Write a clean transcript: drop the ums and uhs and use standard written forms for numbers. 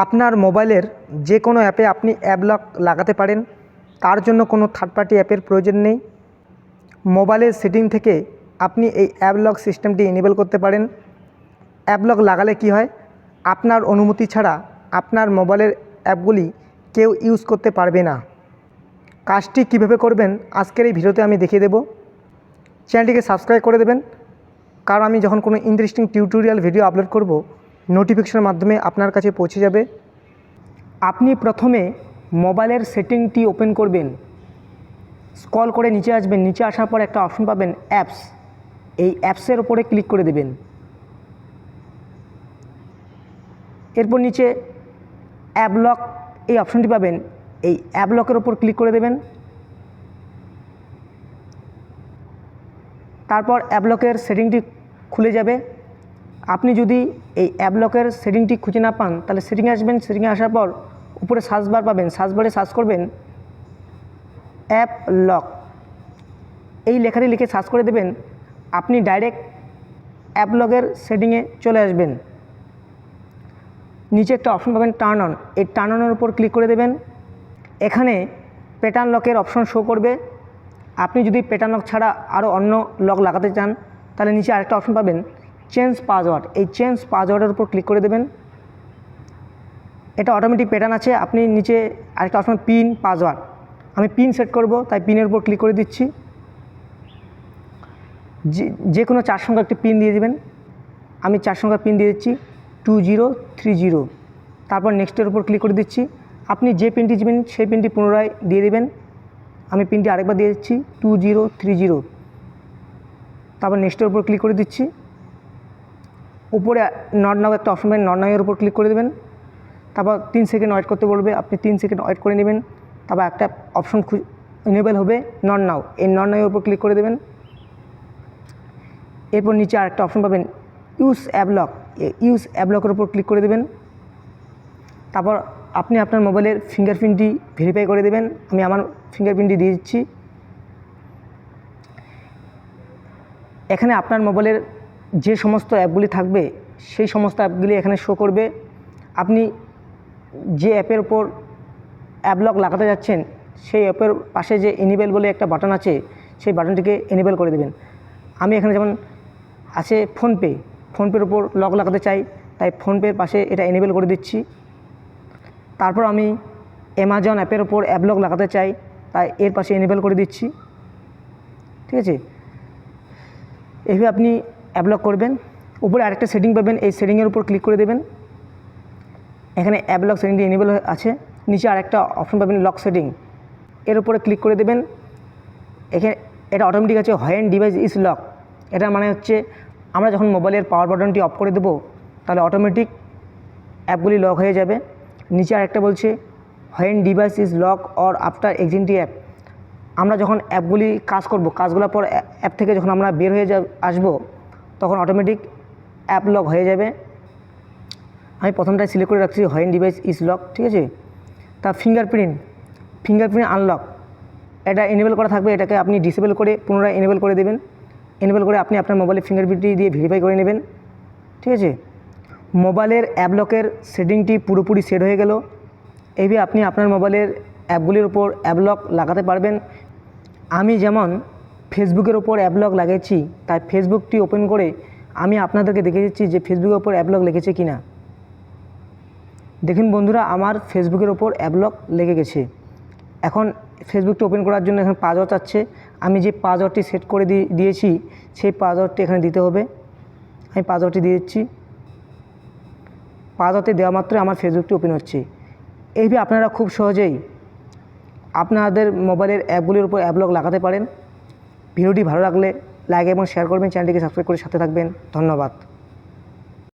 আপনার মোবাইলের যে কোনো অ্যাপে আপনি অ্যাপ লক লাগাতে পারেন। তার জন্য কোনো থার্ড পার্টি অ্যাপের প্রয়োজন নেই। মোবাইলের সেটিং থেকে আপনি এই অ্যাপ লক সিস্টেমটি এনেবল করতে পারেন। অ্যাপ লক লাগালে কি হয়, আপনার অনুমতি ছাড়া আপনার মোবাইলের অ্যাপগুলি কেউ ইউজ করতে পারবে না। কাজটি কীভাবে করবেন আজকের এই ভিডিওতে আমি দেখিয়ে দেব। চ্যানেলটিকে সাবস্ক্রাইব করে দেবেন, কারণ আমি যখন কোনো ইন্টারেস্টিং টিউটোরিয়াল ভিডিও আপলোড করব নোটিফিকেশনের মাধ্যমে আপনার কাছে পৌঁছে যাবে। আপনি প্রথমে মোবাইলের সেটিংটি ওপেন করবেন, স্ক্রল করে নিচে আসবেন, নিচে আসার পর একটা অপশন পাবেন অ্যাপস। এই অ্যাপসের ওপরে ক্লিক করে দেবেন। এরপর নিচে অ্যাপ লক এই অপশনটি পাবেন, এই অ্যাপ লকের ওপর ক্লিক করে দেবেন। তারপর অ্যাপ লকের সেটিংটি খুলে যাবে। আপনি যদি এই অ্যাপ লকের সেটিংটি খুঁজে না পান তাহলে সেটিংয়ে আসবেন। সেটিংয়ে আসার পর উপরে সার্চ বার পাবেন, সার্চ বারে সার্চ করবেন অ্যাপ লক। এই লেখাটি লিখে সার্চ করে দেবেন। আপনি ডাইরেক্ট অ্যাপ লকের সেটিংয়ে চলে আসবেন। নিচে একটা অপশন পাবেন টার্ন অন, এই টার্ন অনের উপর ক্লিক করে দেবেন। এখানে প্যাটার্ন লকের অপশন শো করবে। আপনি যদি প্যাটার্ন লক ছাড়া আরও অন্য লক লাগাতে চান তাহলে নিচে আরেকটা অপশন পাবেন চেঞ্জ পাসওয়ার্ড, এই চেঞ্জ পাসওয়ার্ডের উপর ক্লিক করে দেবেন। এটা অটোমেটিক প্যাটার্ন আছে। আপনি নিচে আরেকটা অপশন পিন পাসওয়ার্ড, আমি পিন সেট করব তাই পিনের উপর ক্লিক করে দিচ্ছি। যে কোনো 4 সংখ্যা একটি পিন দিয়ে দেবেন। আমি 4 সংখ্যা পিন দিয়ে দিচ্ছি 2030। তারপর নেক্সটের উপর ক্লিক করে দিচ্ছি। আপনি যে পিনটি দিবেন সেই পিনটি পুনরায় দিয়ে দেবেন। আমি পিনটি আরেকবার দিয়ে দিচ্ছি 2030। তারপর নেক্সটের উপর ক্লিক করে দিচ্ছি। উপরে নট নাও একটা অপশন পাবেন, নট নাও এর উপর ক্লিক করে দেবেন। তারপর 3 সেকেন্ড ওয়েট করতে বলবে, আপনি 3 সেকেন্ড ওয়েট করে নেবেন। তারপর একটা অপশন এনেবল হবে নট নাও, এই নট নাও এর উপর ক্লিক করে দেবেন। এরপর নিচে আরেকটা অপশন পাবেন use app lock, use app লকের উপর ক্লিক করে দেবেন। তারপর আপনি আপনার মোবাইলের ফিঙ্গারপ্রিন্টটি ভেরিফাই করে দেবেন। আমি আমার ফিঙ্গারপ্রিন্টটি দিয়ে দিচ্ছি। এখানে আপনার মোবাইলের যে সমস্ত অ্যাপগুলি থাকবে সেই সমস্ত অ্যাপগুলি এখানে শো করবে। আপনি যে অ্যাপের ওপর অ্যাপ লক লাগাতে যাচ্ছেন সেই অ্যাপের পাশে যে এনেবল বলে একটা বাটন আছে সেই বাটনটিকে এনেবল করে দেবেন। আমি এখানে যেমন আছে ফোনপে, ফোনপের ওপর লক লাগাতে চাই তাই ফোনপের পাশে এটা এনেবল করে দিচ্ছি। তারপর আমি অ্যামাজন অ্যাপের ওপর অ্যাপ লক লাগাতে চাই তাই এর পাশে এনেবল করে দিচ্ছি। ঠিক আছে, এইভাবে আপনি অ্যাপ লক করবেন। উপরে আরেকটা সেটিং পাবেন, এই সেটিংয়ের উপর ক্লিক করে দেবেন। এখানে অ্যাপ লক সেটিংটি এনেবল আছে। নিচে আরেকটা অপশন পাবেন লক সেটিং, এর উপরে ক্লিক করে দেবেন। এখানে এটা অটোমেটিক আছে হোয়েন ডিভাইস ইজ লক। এটা মানে হচ্ছে আমরা যখন মোবাইলের পাওয়ার বাটনটি অফ করে দেবো তাহলে অটোমেটিক অ্যাপগুলি লক হয়ে যাবে। নিচে আরেকটা বলছে when device is lock or after exciting app. আমরা যখন অ্যাপগুলি কাজ করব, কাজগুলোর পর অ্যাপ থেকে যখন আমরা বের হয়ে আসবো তখন অটোমেটিক অ্যাপ লক হয়ে যাবে। আমি প্রথমটাই সিলেক্ট করে রাখছি হোয়েন ডিভাইস ইজ লক। ঠিক আছে, তা ফিঙ্গারপ্রিন্ট আনলক এটা এনেবল করা থাকবে, এটাকে আপনি ডিসেবল করে পুনরায় এনেবল করে দেবেন। এনেবল করে আপনি আপনার মোবাইলের ফিঙ্গারপ্রিন্টটি দিয়ে ভেরিফাই করে নেবেন। ঠিক আছে, মোবাইলের অ্যাপ লকের সেটিংটি পুরোপুরি সেট হয়ে গেল। এইভাবে আপনি আপনার মোবাইলের অ্যাপগুলির উপর অ্যাপ লক লাগাতে পারবেন। আমি যেমন ফেসবুকের ওপর অ্যাপ লক লাগিয়েছি তাই ফেসবুকটি ওপেন করে আমি আপনাদেরকে দেখে দিচ্ছি যে ফেসবুকের ওপর অ্যাপ লক লেগেছে কি না। দেখুন বন্ধুরা, আমার ফেসবুকের ওপর অ্যাপ লক লেগে গেছে। এখন ফেসবুকটি ওপেন করার জন্য এখন পাসওয়ার্ড চাচ্ছে। আমি যে পাসওয়ার্ডটি সেট করে দিয়েছি সেই পাসওয়ার্ডটি এখানে দিতে হবে। আমি পাসওয়ার্ডটি দিয়ে দিচ্ছি। পাসওয়ার্ডটি দেওয়া মাত্রই আমার ফেসবুকটি ওপেন হচ্ছে। এইভাবে আপনারা খুব সহজেই আপনাদের মোবাইলের অ্যাপগুলির উপর অ্যাপ লক লাগাতে পারেন। ভিডিওটি ভালো লাগলে লাইক এবং শেয়ার করবেন, চ্যানেলটিকে সাবস্ক্রাইব করে সাথে থাকবেন। ধন্যবাদ।